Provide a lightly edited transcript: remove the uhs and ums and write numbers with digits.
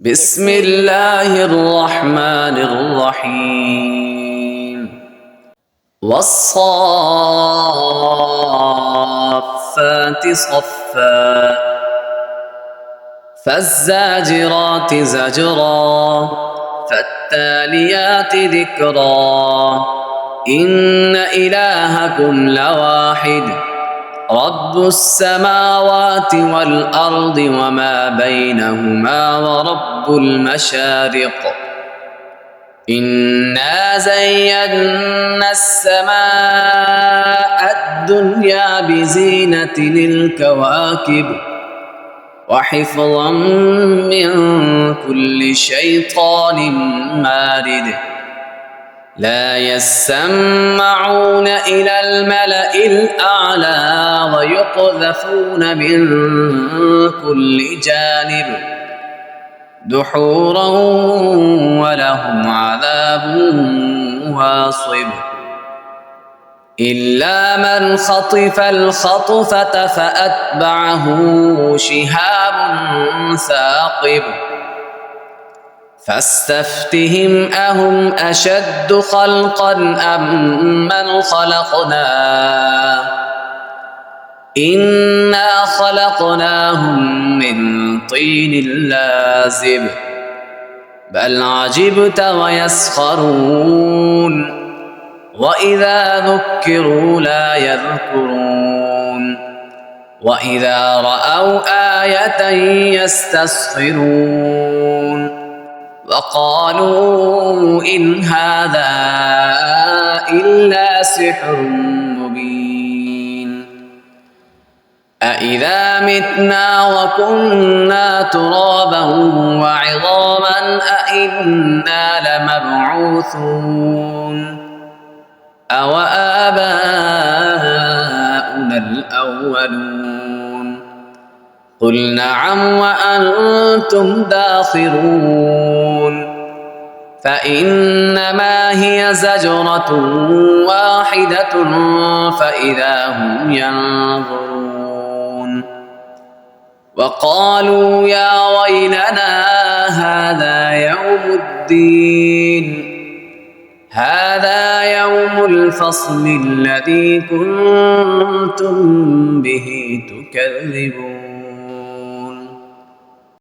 بسم الله الرحمن الرحيم والصافات صفا فالزاجرات زجرا فالتاليات ذكرا إن إلهكم لواحد رب السماوات والأرض وما بينهما ورب المشارق إنا زينا السماء الدنيا بزينة الكواكب وحفظا من كل شيطان مارد لا يسمعون إلى الملأ الأعلى ويقذفون من كل جانب دحورا ولهم عذاب واصب إلا من خطف الخطفة فأتبعه شهاب ثاقب فاستفتهم أهم أشد خلقا أم من خلقنا إنا خلقناهم من طين لازب بل عجبت ويسخرون وإذا ذكروا لا يذكرون وإذا رأوا آية يستصخرون وقالوا إن هذا إلا سحر مبين أإذا متنا وكنا ترابا وعظاما أإنا لمبعوثون أوآباؤنا الأولون قل نعم وأنتم داخرون فإنما هي زجرة واحدة فإذا هم ينظرون وقالوا يا ويلنا هذا يوم الدين هذا يوم الفصل الذي كنتم به تكذبون